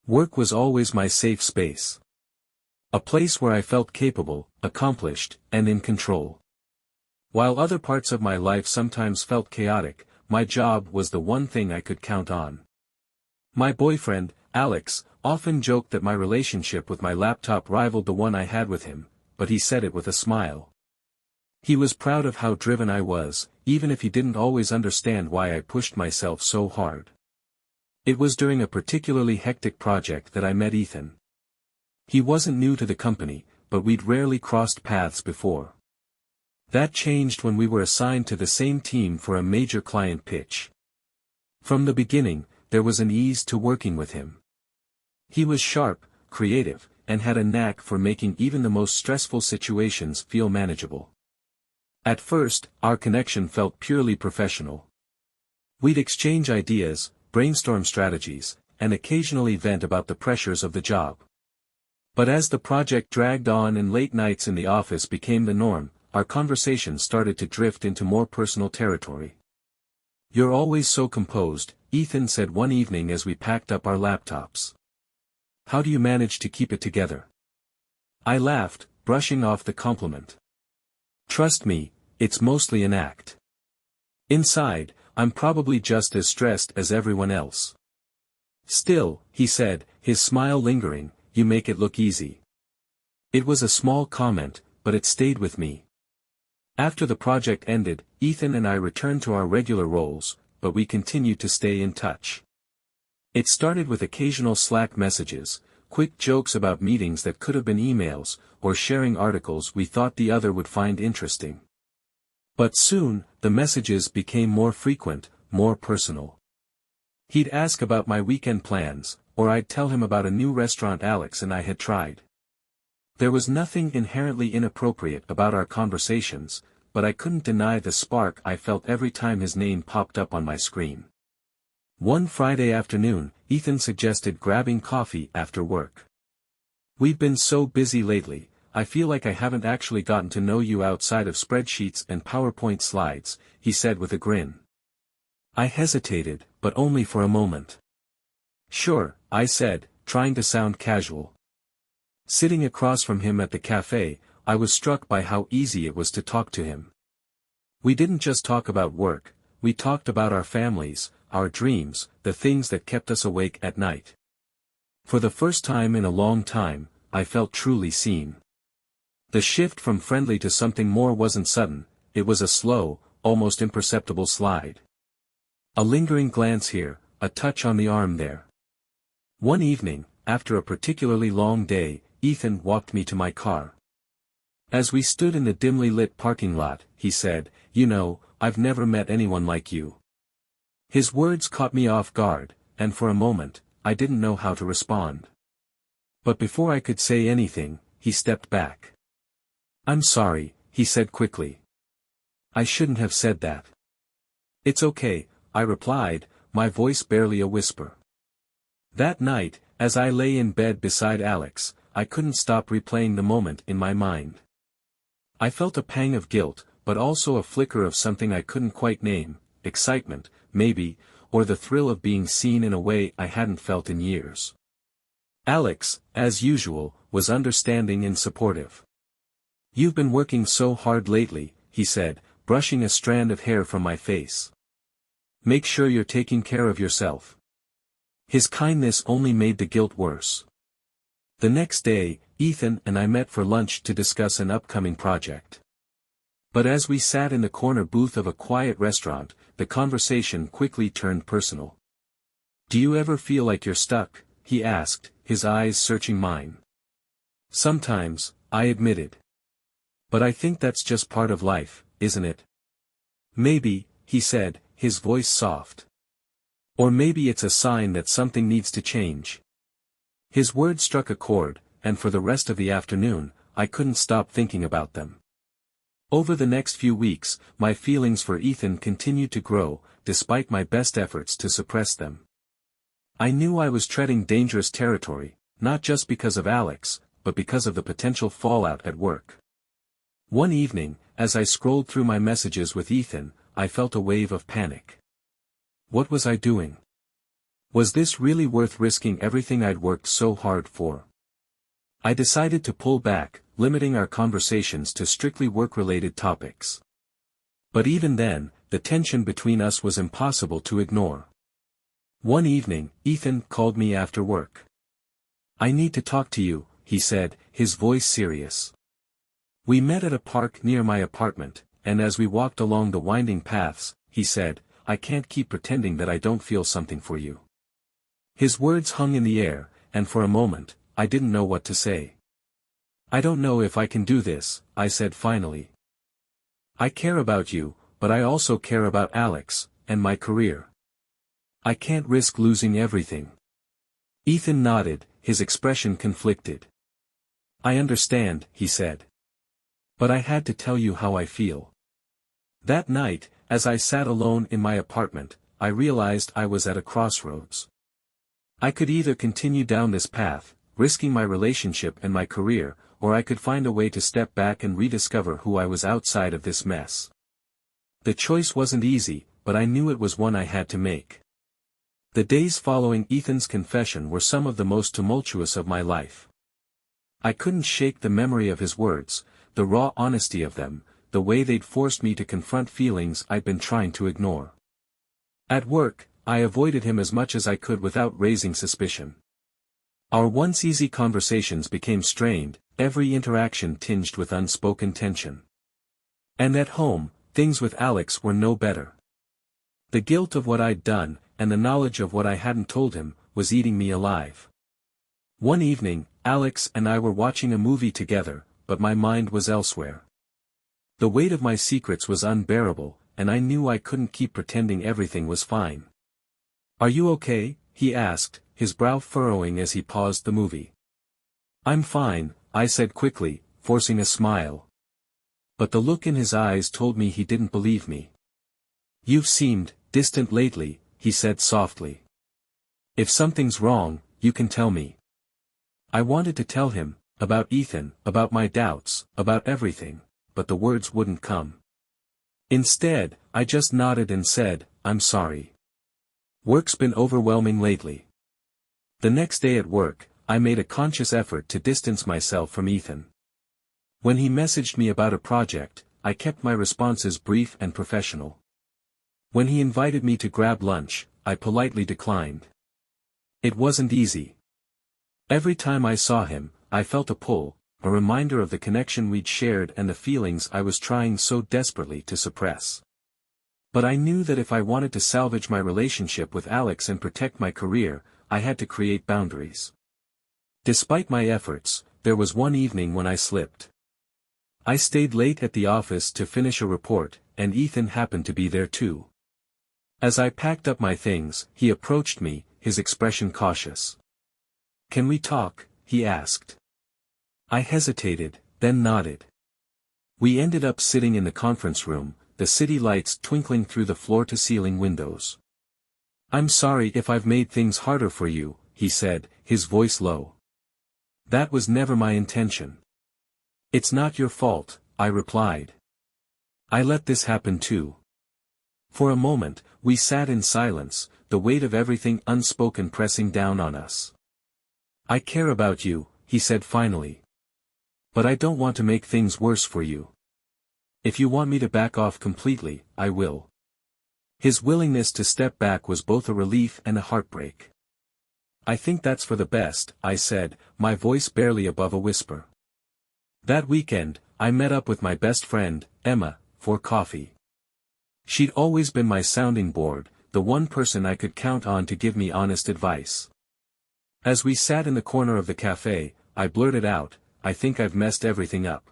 Work was always my safe space. A place where I felt capable, accomplished, and in control. While other parts of my life sometimes felt chaotic, my job was the one thing I could count on. My boyfriend, Alex, often joked that my relationship with my laptop rivaled the one I had with him, but he said it with a smile. He was proud of how driven I was, even if he didn't always understand why I pushed myself so hard. It was during a particularly hectic project that I met Ethan. He wasn't new to the company, but we'd rarely crossed paths before. That changed when we were assigned to the same team for a major client pitch. From the beginning, there was an ease to working with him. He was sharp, creative, and had a knack for making even the most stressful situations feel manageable. At first, our connection felt purely professional. We'd exchange ideas, brainstorm strategies, and occasionally vent about the pressures of the job. But as the project dragged on and late nights in the office became the norm, our conversations started to drift into more personal territory. "You're always so composed," Ethan said one evening as we packed up our laptops. "How do you manage to keep it together?" I laughed, brushing off the compliment. "Trust me, it's mostly an act. Inside, I'm probably just as stressed as everyone else." "Still," he said, his smile lingering, "you make it look easy." It was a small comment, but it stayed with me. After the project ended, Ethan and I returned to our regular roles, but we continued to stay in touch. It started with occasional Slack messages, quick jokes about meetings that could have been emails, or sharing articles we thought the other would find interesting. But soon, the messages became more frequent, more personal. He'd ask about my weekend plans, or I'd tell him about a new restaurant Alex and I had tried. There was nothing inherently inappropriate about our conversations, but I couldn't deny the spark I felt every time his name popped up on my screen. One Friday afternoon, Ethan suggested grabbing coffee after work. "We've been so busy lately, I feel like I haven't actually gotten to know you outside of spreadsheets and PowerPoint slides," he said with a grin. I hesitated, but only for a moment. "Sure," I said, trying to sound casual. Sitting across from him at the cafe, I was struck by how easy it was to talk to him. We didn't just talk about work, we talked about our families, our dreams, the things that kept us awake at night. For the first time in a long time, I felt truly seen. The shift from friendly to something more wasn't sudden, it was a slow, almost imperceptible slide. A lingering glance here, a touch on the arm there. One evening, after a particularly long day, Ethan walked me to my car. As we stood in the dimly lit parking lot, he said, "You know, I've never met anyone like you." His words caught me off guard, and for a moment, I didn't know how to respond. But before I could say anything, he stepped back. "I'm sorry," he said quickly. "I shouldn't have said that." "It's okay," I replied, my voice barely a whisper. That night, as I lay in bed beside Alex, I couldn't stop replaying the moment in my mind. I felt a pang of guilt, but also a flicker of something I couldn't quite name, excitement, maybe, or the thrill of being seen in a way I hadn't felt in years. Alex, as usual, was understanding and supportive. "You've been working so hard lately," he said, brushing a strand of hair from my face. "Make sure you're taking care of yourself." His kindness only made the guilt worse. The next day, Ethan and I met for lunch to discuss an upcoming project. But as we sat in the corner booth of a quiet restaurant, the conversation quickly turned personal. "Do you ever feel like you're stuck?" he asked, his eyes searching mine. "Sometimes," I admitted. "But I think that's just part of life, isn't it?" "Maybe," he said, his voice soft. "Or maybe it's a sign that something needs to change." His words struck a chord, and for the rest of the afternoon, I couldn't stop thinking about them. Over the next few weeks, my feelings for Ethan continued to grow, despite my best efforts to suppress them. I knew I was treading dangerous territory, not just because of Alex, but because of the potential fallout at work. One evening, as I scrolled through my messages with Ethan, I felt a wave of panic. What was I doing? Was this really worth risking everything I'd worked so hard for? I decided to pull back, limiting our conversations to strictly work-related topics. But even then, the tension between us was impossible to ignore. One evening, Ethan called me after work. "I need to talk to you," he said, his voice serious. We met at a park near my apartment, and as we walked along the winding paths, he said, "I can't keep pretending that I don't feel something for you." His words hung in the air, and for a moment, I didn't know what to say. "I don't know if I can do this," I said finally. "I care about you, but I also care about Alex, and my career. I can't risk losing everything." Ethan nodded, his expression conflicted. "I understand," he said. "But I had to tell you how I feel." That night, as I sat alone in my apartment, I realized I was at a crossroads. I could either continue down this path, risking my relationship and my career, or I could find a way to step back and rediscover who I was outside of this mess. The choice wasn't easy, but I knew it was one I had to make. The days following Ethan's confession were some of the most tumultuous of my life. I couldn't shake the memory of his words, the raw honesty of them, the way they'd forced me to confront feelings I'd been trying to ignore. At work, I avoided him as much as I could without raising suspicion. Our once easy conversations became strained, every interaction tinged with unspoken tension. And at home, things with Alex were no better. The guilt of what I'd done, and the knowledge of what I hadn't told him, was eating me alive. One evening, Alex and I were watching a movie together, but my mind was elsewhere. The weight of my secrets was unbearable, and I knew I couldn't keep pretending everything was fine. "Are you okay?" he asked, his brow furrowing as he paused the movie. "I'm fine," I said quickly, forcing a smile. But the look in his eyes told me he didn't believe me. "You've seemed distant lately," he said softly. "If something's wrong, you can tell me." I wanted to tell him, about Ethan, about my doubts, about everything, but the words wouldn't come. Instead, I just nodded and said, "I'm sorry. Work's been overwhelming lately." The next day at work, I made a conscious effort to distance myself from Ethan. When he messaged me about a project, I kept my responses brief and professional. When he invited me to grab lunch, I politely declined. It wasn't easy. Every time I saw him, I felt a pull, a reminder of the connection we'd shared and the feelings I was trying so desperately to suppress. But I knew that if I wanted to salvage my relationship with Alex and protect my career, I had to create boundaries. Despite my efforts, there was one evening when I slipped. I stayed late at the office to finish a report, and Ethan happened to be there too. As I packed up my things, he approached me, his expression cautious. "Can we talk?" he asked. I hesitated, then nodded. We ended up sitting in the conference room, the city lights twinkling through the floor-to-ceiling windows. "I'm sorry if I've made things harder for you," he said, his voice low. "That was never my intention." "It's not your fault," I replied. "I let this happen too." For a moment, we sat in silence, the weight of everything unspoken pressing down on us. "I care about you," he said finally. "But I don't want to make things worse for you. If you want me to back off completely, I will." His willingness to step back was both a relief and a heartbreak. "I think that's for the best," I said, my voice barely above a whisper. That weekend, I met up with my best friend, Emma, for coffee. She'd always been my sounding board, the one person I could count on to give me honest advice. As we sat in the corner of the cafe, I blurted out, "I think I've messed everything up."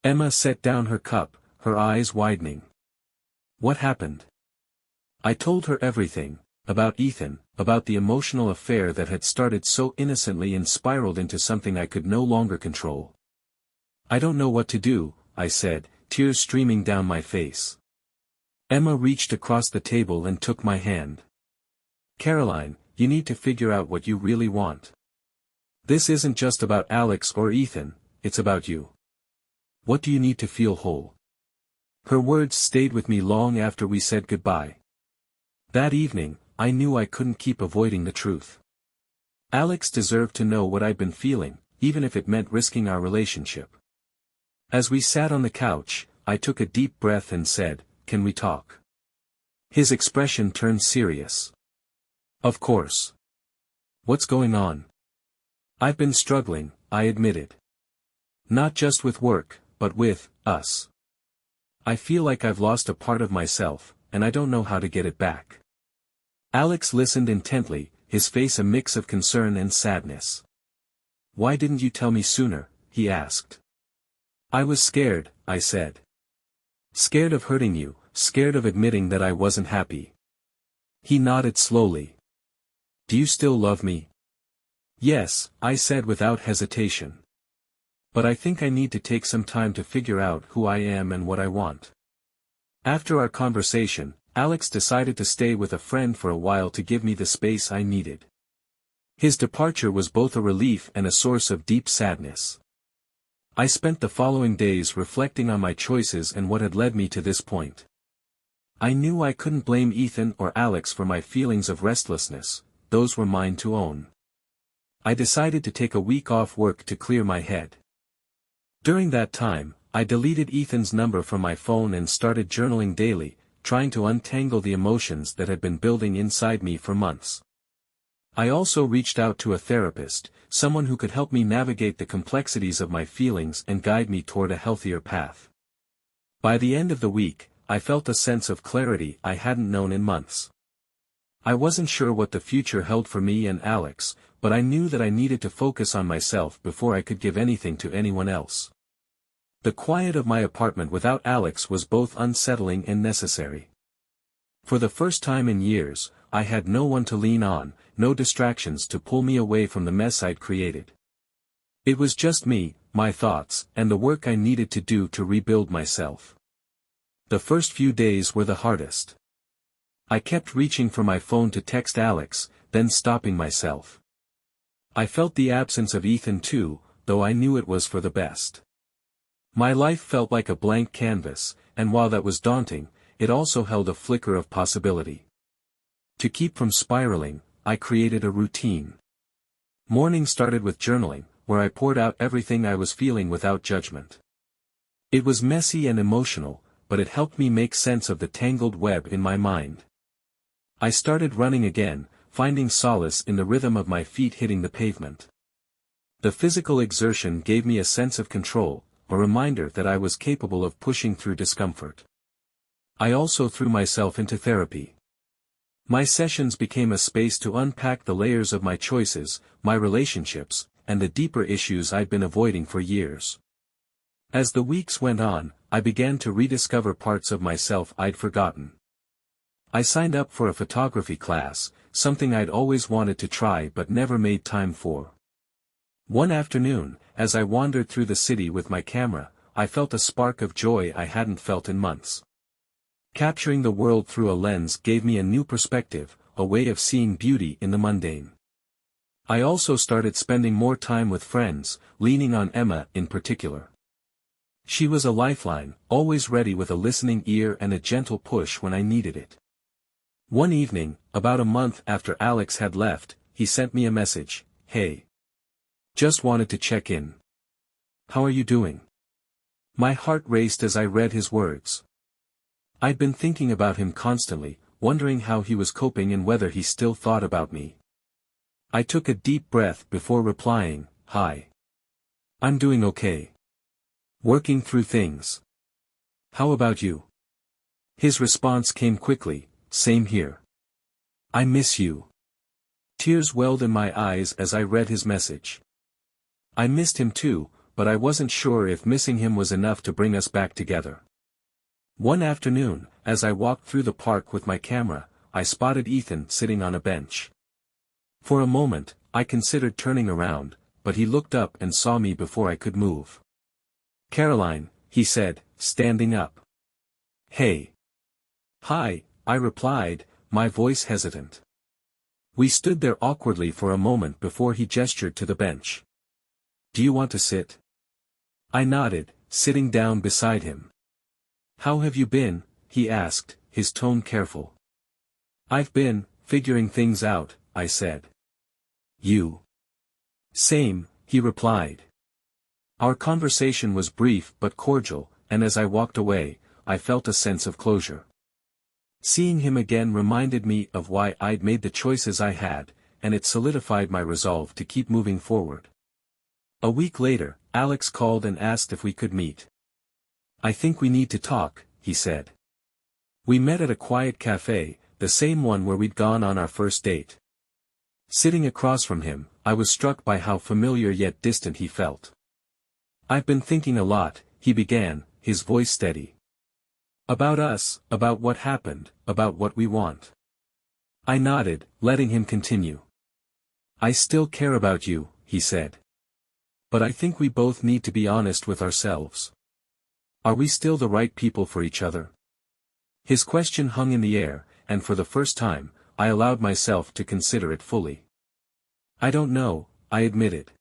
Emma set down her cup, her eyes widening. "What happened?" I told her everything, about Ethan, about the emotional affair that had started so innocently and spiraled into something I could no longer control. "I don't know what to do," I said, tears streaming down my face. Emma reached across the table and took my hand. "Caroline, you need to figure out what you really want. This isn't just about Alex or Ethan, it's about you. What do you need to feel whole?" Her words stayed with me long after we said goodbye. That evening, I knew I couldn't keep avoiding the truth. Alex deserved to know what I'd been feeling, even if it meant risking our relationship. As we sat on the couch, I took a deep breath and said, "Can we talk?" His expression turned serious. "Of course. What's going on?" "I've been struggling," I admitted. "Not just with work, but with us. I feel like I've lost a part of myself, and I don't know how to get it back." Alex listened intently, his face a mix of concern and sadness. "Why didn't you tell me sooner?" he asked. "I was scared," I said. "Scared of hurting you, scared of admitting that I wasn't happy." He nodded slowly. "Do you still love me?" "Yes," I said without hesitation. "But I think I need to take some time to figure out who I am and what I want." After our conversation, Alex decided to stay with a friend for a while to give me the space I needed. His departure was both a relief and a source of deep sadness. I spent the following days reflecting on my choices and what had led me to this point. I knew I couldn't blame Ethan or Alex for my feelings of restlessness, those were mine to own. I decided to take a week off work to clear my head. During that time, I deleted Ethan's number from my phone and started journaling daily, trying to untangle the emotions that had been building inside me for months. I also reached out to a therapist, someone who could help me navigate the complexities of my feelings and guide me toward a healthier path. By the end of the week, I felt a sense of clarity I hadn't known in months. I wasn't sure what the future held for me and Alex, but I knew that I needed to focus on myself before I could give anything to anyone else. The quiet of my apartment without Alex was both unsettling and necessary. For the first time in years, I had no one to lean on, no distractions to pull me away from the mess I'd created. It was just me, my thoughts, and the work I needed to do to rebuild myself. The first few days were the hardest. I kept reaching for my phone to text Alex, then stopping myself. I felt the absence of Ethan too, though I knew it was for the best. My life felt like a blank canvas, and while that was daunting, it also held a flicker of possibility. To keep from spiraling, I created a routine. Morning started with journaling, where I poured out everything I was feeling without judgment. It was messy and emotional, but it helped me make sense of the tangled web in my mind. I started running again, finding solace in the rhythm of my feet hitting the pavement. The physical exertion gave me a sense of control, a reminder that I was capable of pushing through discomfort. I also threw myself into therapy. My sessions became a space to unpack the layers of my choices, my relationships, and the deeper issues I'd been avoiding for years. As the weeks went on, I began to rediscover parts of myself I'd forgotten. I signed up for a photography class, something I'd always wanted to try but never made time for. One afternoon, as I wandered through the city with my camera, I felt a spark of joy I hadn't felt in months. Capturing the world through a lens gave me a new perspective, a way of seeing beauty in the mundane. I also started spending more time with friends, leaning on Emma in particular. She was a lifeline, always ready with a listening ear and a gentle push when I needed it. One evening, about a month after Alex had left, he sent me a message, "Hey. Just wanted to check in. How are you doing?" My heart raced as I read his words. I'd been thinking about him constantly, wondering how he was coping and whether he still thought about me. I took a deep breath before replying, "Hi. I'm doing okay. Working through things. How about you?" His response came quickly, "Same here. I miss you." Tears welled in my eyes as I read his message. I missed him too, but I wasn't sure if missing him was enough to bring us back together. One afternoon, as I walked through the park with my camera, I spotted Ethan sitting on a bench. For a moment, I considered turning around, but he looked up and saw me before I could move. "Caroline," he said, standing up. "Hey." "Hi," I replied, my voice hesitant. We stood there awkwardly for a moment before he gestured to the bench. "Do you want to sit?" I nodded, sitting down beside him. "How have you been?" he asked, his tone careful. "I've been figuring things out, I said. You? Same, he replied. Our conversation was brief but cordial, and as I walked away, I felt a sense of closure. Seeing him again reminded me of why I'd made the choices I had, and it solidified my resolve to keep moving forward. A week later, Alex called and asked if we could meet. I think we need to talk, he said. We met at a quiet cafe, the same one where we'd gone on our first date. Sitting across from him, I was struck by how familiar yet distant he felt. I've been thinking a lot, he began, his voice steady. About us, about what happened, about what we want. I nodded, letting him continue. I still care about you, he said. But I think we both need to be honest with ourselves. Are we still the right people for each other? His question hung in the air, and for the first time, I allowed myself to consider it fully. I don't know, I admitted.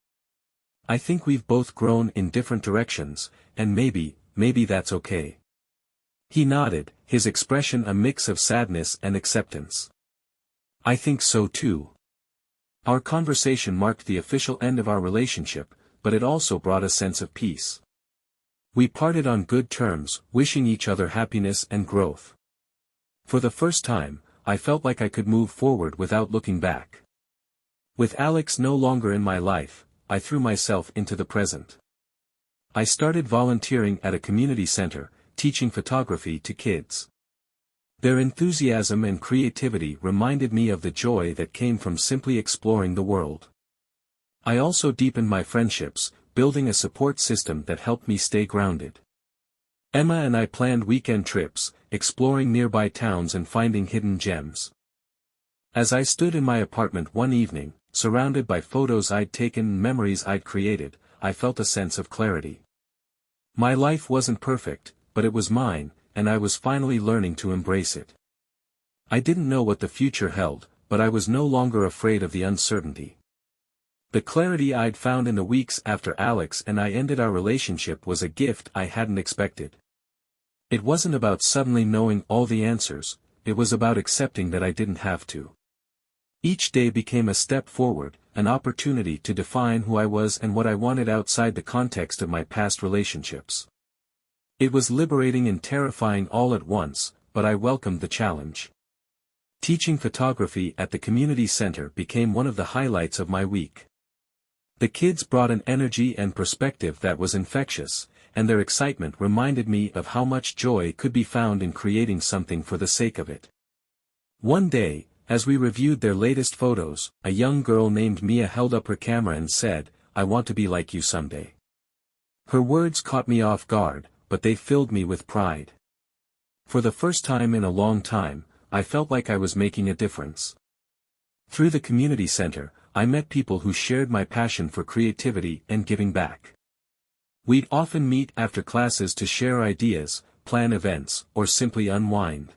I think we've both grown in different directions, and maybe that's okay. He nodded, his expression a mix of sadness and acceptance. I think so too. Our conversation marked the official end of our relationship, but it also brought a sense of peace. We parted on good terms, wishing each other happiness and growth. For the first time, I felt like I could move forward without looking back. With Alex no longer in my life, I threw myself into the present. I started volunteering at a community center, teaching photography to kids. Their enthusiasm and creativity reminded me of the joy that came from simply exploring the world. I also deepened my friendships, building a support system that helped me stay grounded. Emma and I planned weekend trips, exploring nearby towns and finding hidden gems. As I stood in my apartment one evening, surrounded by photos I'd taken and memories I'd created, I felt a sense of clarity. My life wasn't perfect, but it was mine, and I was finally learning to embrace it. I didn't know what the future held, but I was no longer afraid of the uncertainty. The clarity I'd found in the weeks after Alex and I ended our relationship was a gift I hadn't expected. It wasn't about suddenly knowing all the answers, it was about accepting that I didn't have to. Each day became a step forward, an opportunity to define who I was and what I wanted outside the context of my past relationships. It was liberating and terrifying all at once, but I welcomed the challenge. Teaching photography at the community center became one of the highlights of my week. The kids brought an energy and perspective that was infectious, and their excitement reminded me of how much joy could be found in creating something for the sake of it. One day, as we reviewed their latest photos, a young girl named Mia held up her camera and said, "I want to be like you someday." Her words caught me off guard, but they filled me with pride. For the first time in a long time, I felt like I was making a difference. Through the community center, I met people who shared my passion for creativity and giving back. We'd often meet after classes to share ideas, plan events, or simply unwind.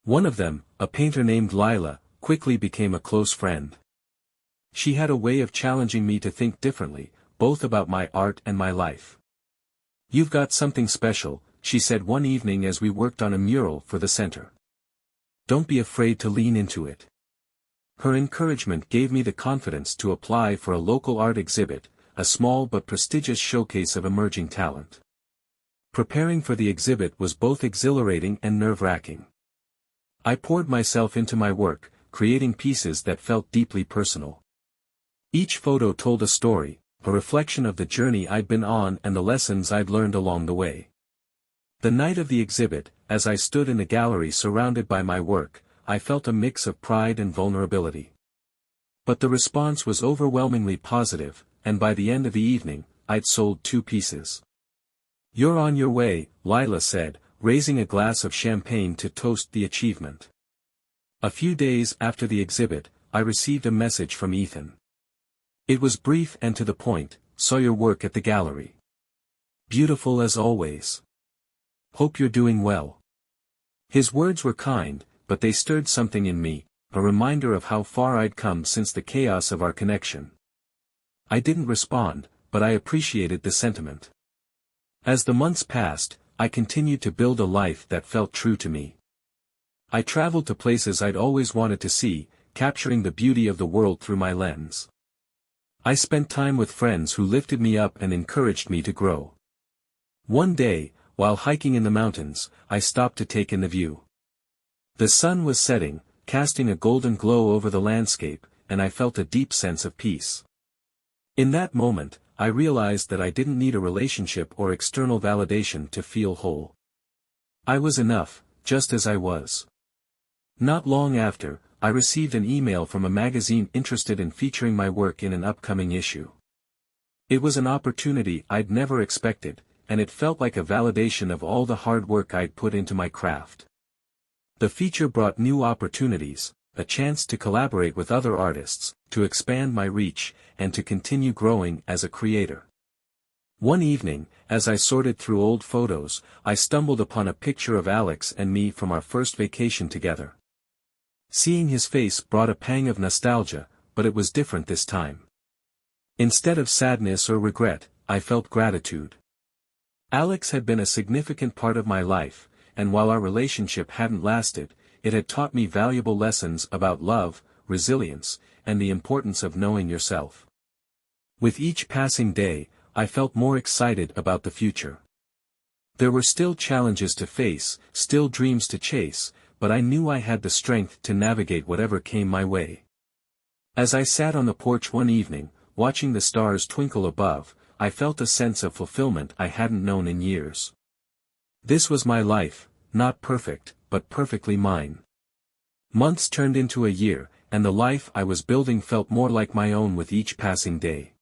One of them, a painter named Lila, quickly became a close friend. She had a way of challenging me to think differently, both about my art and my life. "You've got something special," she said one evening as we worked on a mural for the center. "Don't be afraid to lean into it." Her encouragement gave me the confidence to apply for a local art exhibit, a small but prestigious showcase of emerging talent. Preparing for the exhibit was both exhilarating and nerve-wracking. I poured myself into my work, creating pieces that felt deeply personal. Each photo told a story, a reflection of the journey I'd been on and the lessons I'd learned along the way. The night of the exhibit, as I stood in the gallery surrounded by my work, I felt a mix of pride and vulnerability. But the response was overwhelmingly positive, and by the end of the evening, I'd sold 2 pieces. "You're on your way," Lila said, raising a glass of champagne to toast the achievement. A few days after the exhibit, I received a message from Ethan. It was brief and to the point, "Saw your work at the gallery. Beautiful as always. Hope you're doing well." His words were kind, but they stirred something in me, a reminder of how far I'd come since the chaos of our connection. I didn't respond, but I appreciated the sentiment. As the months passed, I continued to build a life that felt true to me. I traveled to places I'd always wanted to see, capturing the beauty of the world through my lens. I spent time with friends who lifted me up and encouraged me to grow. One day, while hiking in the mountains, I stopped to take in the view. The sun was setting, casting a golden glow over the landscape, and I felt a deep sense of peace. In that moment, I realized that I didn't need a relationship or external validation to feel whole. I was enough, just as I was. Not long after, I received an email from a magazine interested in featuring my work in an upcoming issue. It was an opportunity I'd never expected, and it felt like a validation of all the hard work I'd put into my craft. The feature brought new opportunities, a chance to collaborate with other artists, to expand my reach, and to continue growing as a creator. One evening, as I sorted through old photos, I stumbled upon a picture of Alex and me from our first vacation together. Seeing his face brought a pang of nostalgia, but it was different this time. Instead of sadness or regret, I felt gratitude. Alex had been a significant part of my life, and while our relationship hadn't lasted, it had taught me valuable lessons about love, resilience, and the importance of knowing yourself. With each passing day, I felt more excited about the future. There were still challenges to face, still dreams to chase, but I knew I had the strength to navigate whatever came my way. As I sat on the porch one evening, watching the stars twinkle above, I felt a sense of fulfillment I hadn't known in years. This was my life, not perfect, but perfectly mine. Months turned into a year, and the life I was building felt more like my own with each passing day.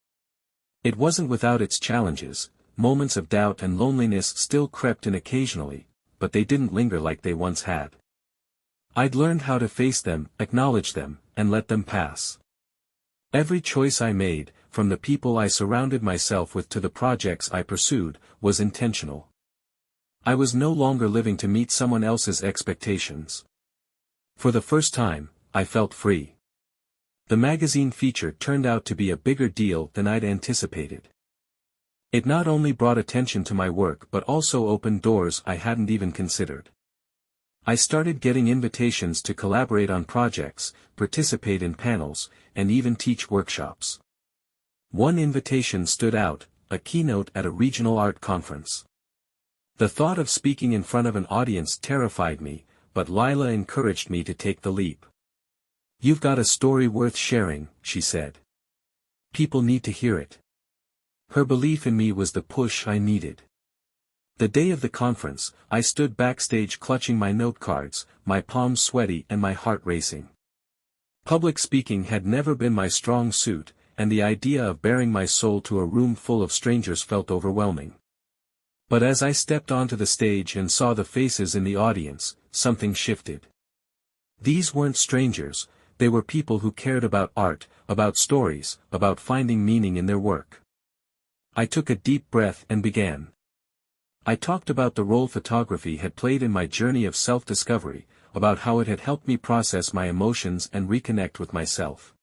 It wasn't without its challenges, moments of doubt and loneliness still crept in occasionally, but they didn't linger like they once had. I'd learned how to face them, acknowledge them, and let them pass. Every choice I made, from the people I surrounded myself with to the projects I pursued, was intentional. I was no longer living to meet someone else's expectations. For the first time, I felt free. The magazine feature turned out to be a bigger deal than I'd anticipated. It not only brought attention to my work but also opened doors I hadn't even considered. I started getting invitations to collaborate on projects, participate in panels, and even teach workshops. One invitation stood out, a keynote at a regional art conference. The thought of speaking in front of an audience terrified me, but Lila encouraged me to take the leap. "You've got a story worth sharing," she said. "People need to hear it." Her belief in me was the push I needed. The day of the conference, I stood backstage clutching my note cards, my palms sweaty and my heart racing. Public speaking had never been my strong suit, and the idea of baring my soul to a room full of strangers felt overwhelming. But as I stepped onto the stage and saw the faces in the audience, something shifted. These weren't strangers, they were people who cared about art, about stories, about finding meaning in their work. I took a deep breath and began. I talked about the role photography had played in my journey of self-discovery, about how it had helped me process my emotions and reconnect with myself.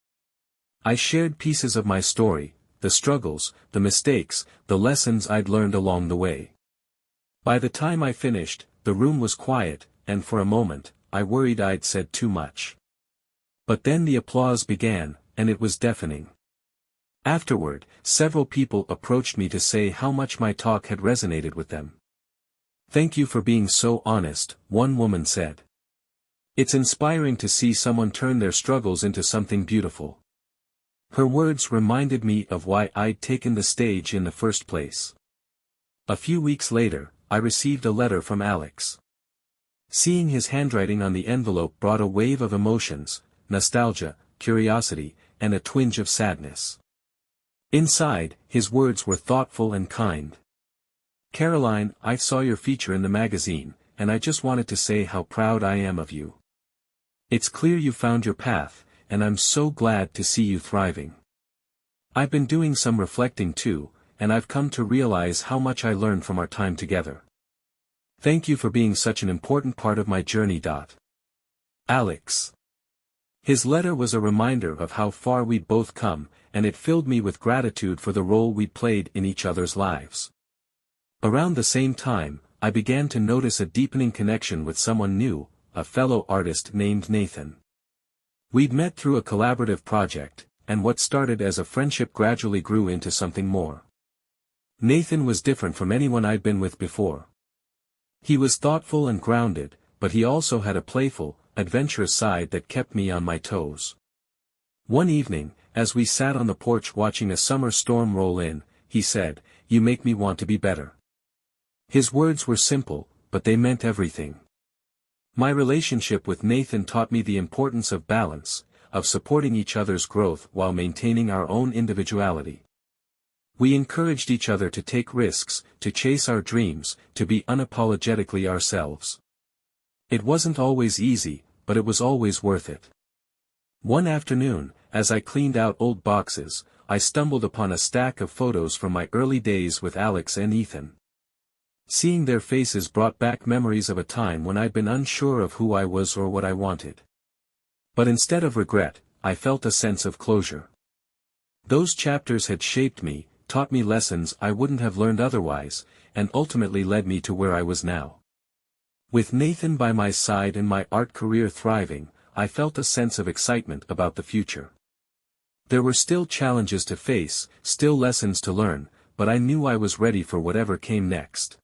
I shared pieces of my story, the struggles, the mistakes, the lessons I'd learned along the way. By the time I finished, the room was quiet, and for a moment, I worried I'd said too much. But then the applause began, and it was deafening. Afterward, several people approached me to say how much my talk had resonated with them. "Thank you for being so honest," one woman said. "It's inspiring to see someone turn their struggles into something beautiful." Her words reminded me of why I'd taken the stage in the first place. A few weeks later, I received a letter from Alex. Seeing his handwriting on the envelope brought a wave of emotions, nostalgia, curiosity, and a twinge of sadness. Inside, his words were thoughtful and kind. "Caroline, I saw your feature in the magazine, and I just wanted to say how proud I am of you. It's clear you found your path, and I'm so glad to see you thriving. I've been doing some reflecting too, and I've come to realize how much I learned from our time together. Thank you for being such an important part of my journey. Alex." His letter was a reminder of how far we'd both come, and it filled me with gratitude for the role we played in each other's lives. Around the same time, I began to notice a deepening connection with someone new, a fellow artist named Nathan. We'd met through a collaborative project, and what started as a friendship gradually grew into something more. Nathan was different from anyone I'd been with before. He was thoughtful and grounded, but he also had a playful, adventurous side that kept me on my toes. One evening, as we sat on the porch watching a summer storm roll in, he said, "You make me want to be better." His words were simple, but they meant everything. My relationship with Nathan taught me the importance of balance, of supporting each other's growth while maintaining our own individuality. We encouraged each other to take risks, to chase our dreams, to be unapologetically ourselves. It wasn't always easy, but it was always worth it. One afternoon, as I cleaned out old boxes, I stumbled upon a stack of photos from my early days with Alex and Ethan. Seeing their faces brought back memories of a time when I'd been unsure of who I was or what I wanted. But instead of regret, I felt a sense of closure. Those chapters had shaped me, taught me lessons I wouldn't have learned otherwise, and ultimately led me to where I was now. With Nathan by my side and my art career thriving, I felt a sense of excitement about the future. There were still challenges to face, still lessons to learn, but I knew I was ready for whatever came next.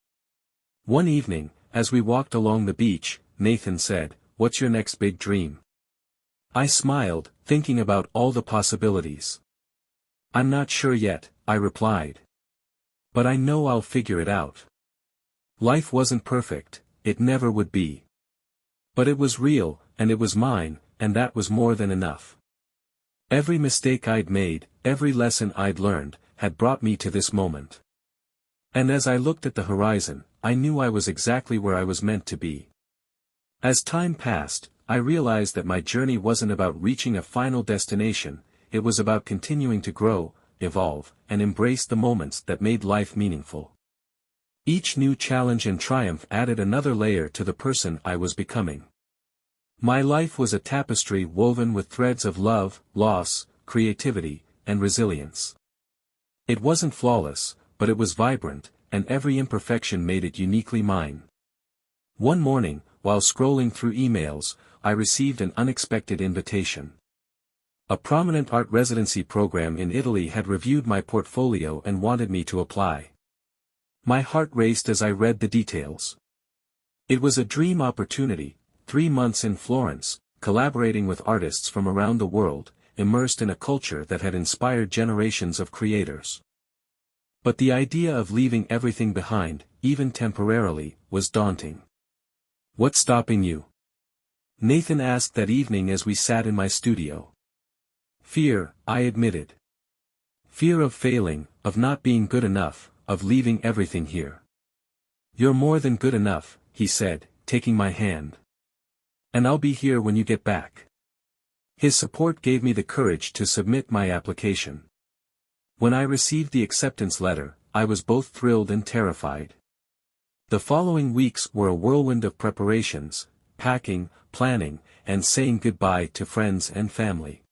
One evening, as we walked along the beach, Nathan said, "What's your next big dream?" I smiled, thinking about all the possibilities. "I'm not sure yet," I replied. "But I know I'll figure it out." Life wasn't perfect, it never would be. But it was real, and it was mine, and that was more than enough. Every mistake I'd made, every lesson I'd learned, had brought me to this moment. And as I looked at the horizon, I knew I was exactly where I was meant to be. As time passed, I realized that my journey wasn't about reaching a final destination, it was about continuing to grow, evolve, and embrace the moments that made life meaningful. Each new challenge and triumph added another layer to the person I was becoming. My life was a tapestry woven with threads of love, loss, creativity, and resilience. It wasn't flawless, but it was vibrant, and every imperfection made it uniquely mine. One morning, while scrolling through emails, I received an unexpected invitation. A prominent art residency program in Italy had reviewed my portfolio and wanted me to apply. My heart raced as I read the details. It was a dream opportunity, 3 months in Florence, collaborating with artists from around the world, immersed in a culture that had inspired generations of creators. But the idea of leaving everything behind, even temporarily, was daunting. "What's stopping you?" Nathan asked that evening as we sat in my studio. "Fear," I admitted. "Fear of failing, of not being good enough, of leaving everything here." "You're more than good enough," he said, taking my hand. "And I'll be here when you get back." His support gave me the courage to submit my application. When I received the acceptance letter, I was both thrilled and terrified. The following weeks were a whirlwind of preparations, packing, planning, and saying goodbye to friends and family.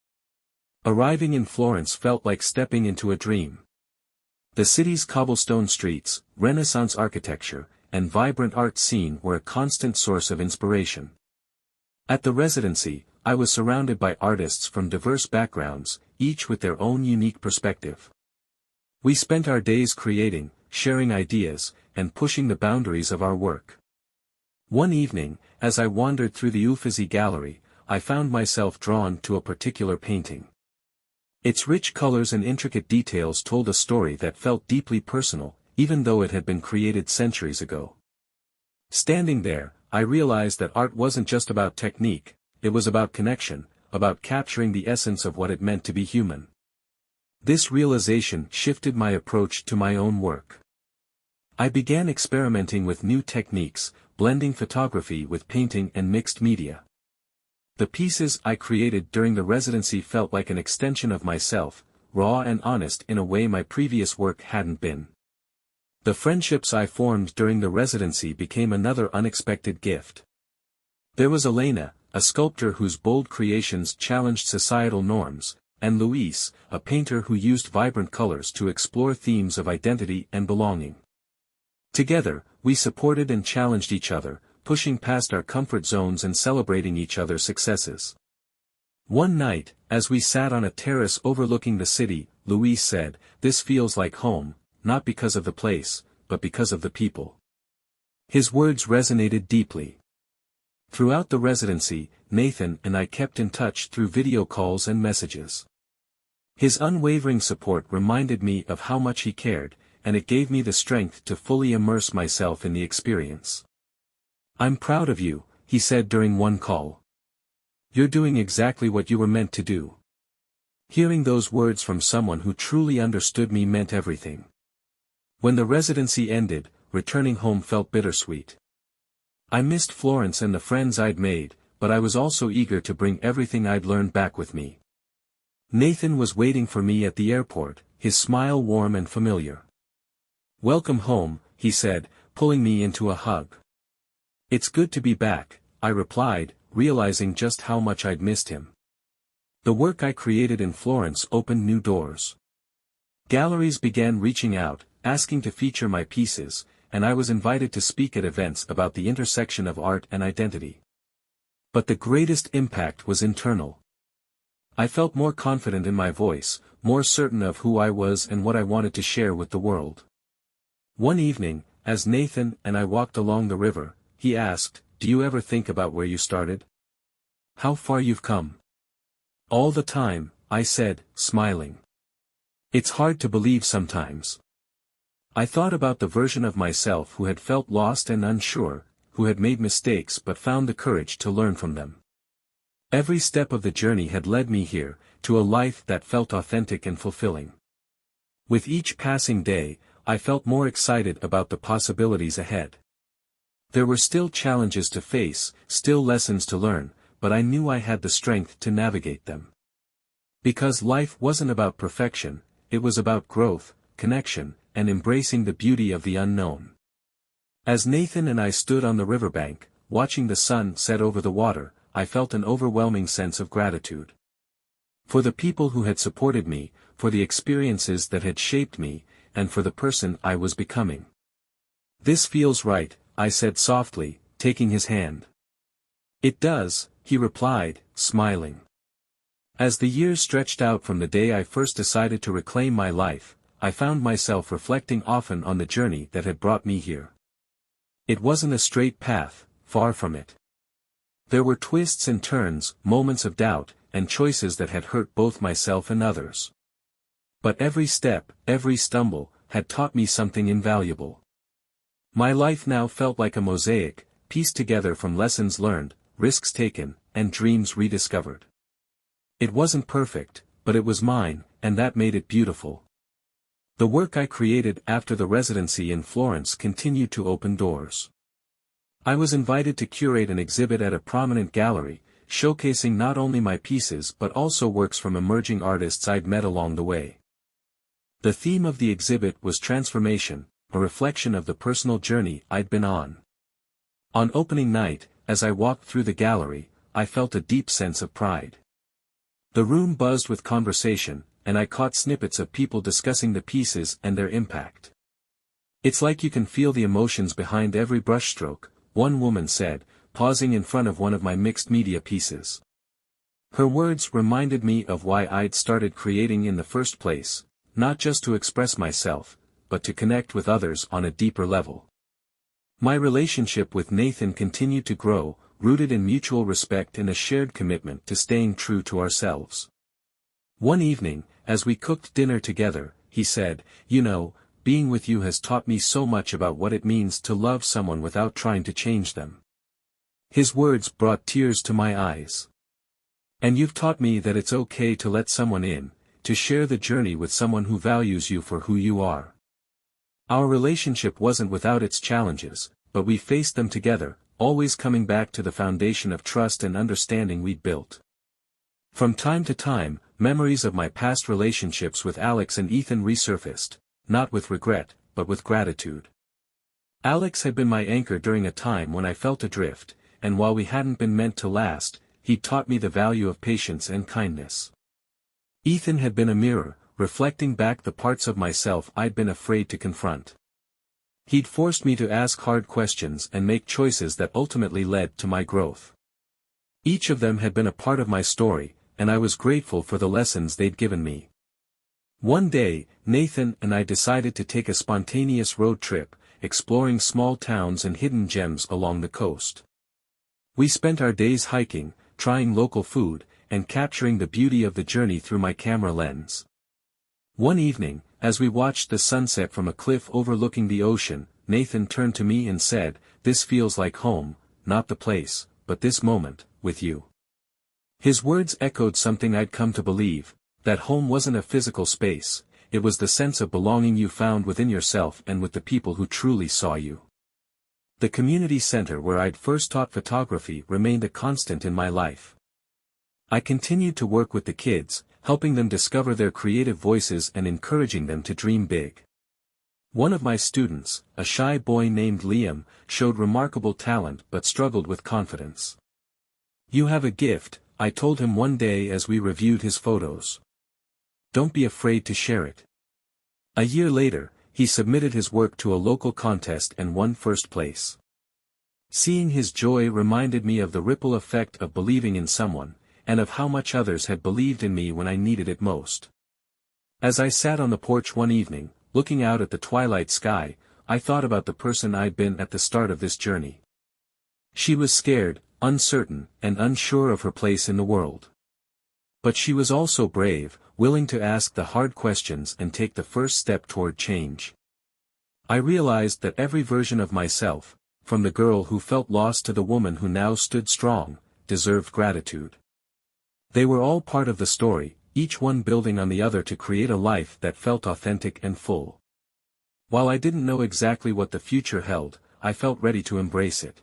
Arriving in Florence felt like stepping into a dream. The city's cobblestone streets, Renaissance architecture, and vibrant art scene were a constant source of inspiration. At the residency, I was surrounded by artists from diverse backgrounds, each with their own unique perspective. We spent our days creating, sharing ideas, and pushing the boundaries of our work. One evening, as I wandered through the Uffizi Gallery, I found myself drawn to a particular painting. Its rich colors and intricate details told a story that felt deeply personal, even though it had been created centuries ago. Standing there, I realized that art wasn't just about technique, it was about connection, about capturing the essence of what it meant to be human. This realization shifted my approach to my own work. I began experimenting with new techniques, blending photography with painting and mixed media. The pieces I created during the residency felt like an extension of myself, raw and honest in a way my previous work hadn't been. The friendships I formed during the residency became another unexpected gift. There was Elena, a sculptor whose bold creations challenged societal norms, and Luis, a painter who used vibrant colors to explore themes of identity and belonging. Together, we supported and challenged each other, pushing past our comfort zones and celebrating each other's successes. One night, as we sat on a terrace overlooking the city, Luis said, "This feels like home, not because of the place, but because of the people." His words resonated deeply. Throughout the residency, Nathan and I kept in touch through video calls and messages. His unwavering support reminded me of how much he cared, and it gave me the strength to fully immerse myself in the experience. "I'm proud of you," he said during one call. "You're doing exactly what you were meant to do." Hearing those words from someone who truly understood me meant everything. When the residency ended, returning home felt bittersweet. I missed Florence and the friends I'd made, but I was also eager to bring everything I'd learned back with me. Nathan was waiting for me at the airport, his smile warm and familiar. "Welcome home," he said, pulling me into a hug. "It's good to be back," I replied, realizing just how much I'd missed him. The work I created in Florence opened new doors. Galleries began reaching out, asking to feature my pieces, and I was invited to speak at events about the intersection of art and identity. But the greatest impact was internal. I felt more confident in my voice, more certain of who I was and what I wanted to share with the world. One evening, as Nathan and I walked along the river, he asked, "Do you ever think about where you started? How far you've come?" "All the time," I said, smiling. "It's hard to believe sometimes." I thought about the version of myself who had felt lost and unsure, who had made mistakes but found the courage to learn from them. Every step of the journey had led me here, to a life that felt authentic and fulfilling. With each passing day, I felt more excited about the possibilities ahead. There were still challenges to face, still lessons to learn, but I knew I had the strength to navigate them. Because life wasn't about perfection, it was about growth, connection, and embracing the beauty of the unknown. As Nathan and I stood on the riverbank, watching the sun set over the water, I felt an overwhelming sense of gratitude. For the people who had supported me, for the experiences that had shaped me, and for the person I was becoming. "This feels right," I said softly, taking his hand. "It does," he replied, smiling. As the years stretched out from the day I first decided to reclaim my life, I found myself reflecting often on the journey that had brought me here. It wasn't a straight path, far from it. There were twists and turns, moments of doubt, and choices that had hurt both myself and others. But every step, every stumble, had taught me something invaluable. My life now felt like a mosaic, pieced together from lessons learned, risks taken, and dreams rediscovered. It wasn't perfect, but it was mine, and that made it beautiful. The work I created after the residency in Florence continued to open doors. I was invited to curate an exhibit at a prominent gallery, showcasing not only my pieces but also works from emerging artists I'd met along the way. The theme of the exhibit was transformation, a reflection of the personal journey I'd been on. On opening night, as I walked through the gallery, I felt a deep sense of pride. The room buzzed with conversation, and I caught snippets of people discussing the pieces and their impact. "It's like you can feel the emotions behind every brushstroke," one woman said, pausing in front of one of my mixed media pieces. Her words reminded me of why I'd started creating in the first place, not just to express myself, but to connect with others on a deeper level. My relationship with Nathan continued to grow, rooted in mutual respect and a shared commitment to staying true to ourselves. One evening, as we cooked dinner together, he said, "You know, being with you has taught me so much about what it means to love someone without trying to change them." His words brought tears to my eyes. "And you've taught me that it's okay to let someone in, to share the journey with someone who values you for who you are." Our relationship wasn't without its challenges, but we faced them together, always coming back to the foundation of trust and understanding we'd built. From time to time, memories of my past relationships with Alex and Ethan resurfaced, not with regret, but with gratitude. Alex had been my anchor during a time when I felt adrift, and while we hadn't been meant to last, he taught me the value of patience and kindness. Ethan had been a mirror, reflecting back the parts of myself I'd been afraid to confront. He'd forced me to ask hard questions and make choices that ultimately led to my growth. Each of them had been a part of my story, and I was grateful for the lessons they'd given me. One day, Nathan and I decided to take a spontaneous road trip, exploring small towns and hidden gems along the coast. We spent our days hiking, trying local food, and capturing the beauty of the journey through my camera lens. One evening, as we watched the sunset from a cliff overlooking the ocean, Nathan turned to me and said, "This feels like home, not the place, but this moment, with you." His words echoed something I'd come to believe, that home wasn't a physical space, it was the sense of belonging you found within yourself and with the people who truly saw you. The community center where I'd first taught photography remained a constant in my life. I continued to work with the kids, helping them discover their creative voices and encouraging them to dream big. One of my students, a shy boy named Liam, showed remarkable talent but struggled with confidence. "You have a gift," I told him one day as we reviewed his photos. "Don't be afraid to share it." A year later, he submitted his work to a local contest and won first place. Seeing his joy reminded me of the ripple effect of believing in someone, and of how much others had believed in me when I needed it most. As I sat on the porch one evening, looking out at the twilight sky, I thought about the person I'd been at the start of this journey. She was scared, uncertain, and unsure of her place in the world. But she was also brave, willing to ask the hard questions and take the first step toward change. I realized that every version of myself, from the girl who felt lost to the woman who now stood strong, deserved gratitude. They were all part of the story, each one building on the other to create a life that felt authentic and full. While I didn't know exactly what the future held, I felt ready to embrace it.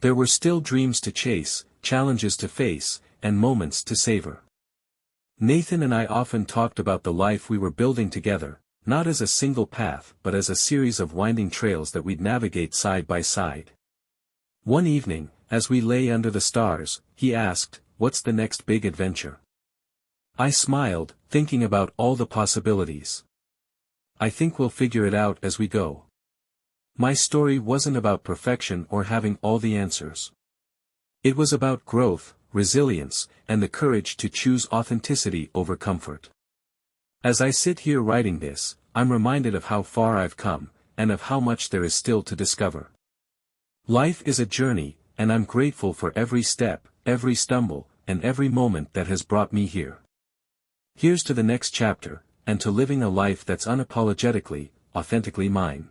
There were still dreams to chase, challenges to face, and moments to savor. Nathan and I often talked about the life we were building together, not as a single path but as a series of winding trails that we'd navigate side by side. One evening, as we lay under the stars, he asked, "What's the next big adventure?" I smiled, thinking about all the possibilities. "I think we'll figure it out as we go." My story wasn't about perfection or having all the answers. It was about growth, resilience, and the courage to choose authenticity over comfort. As I sit here writing this, I'm reminded of how far I've come, and of how much there is still to discover. Life is a journey, and I'm grateful for every step, every stumble, and every moment that has brought me here. Here's to the next chapter, and to living a life that's unapologetically, authentically mine.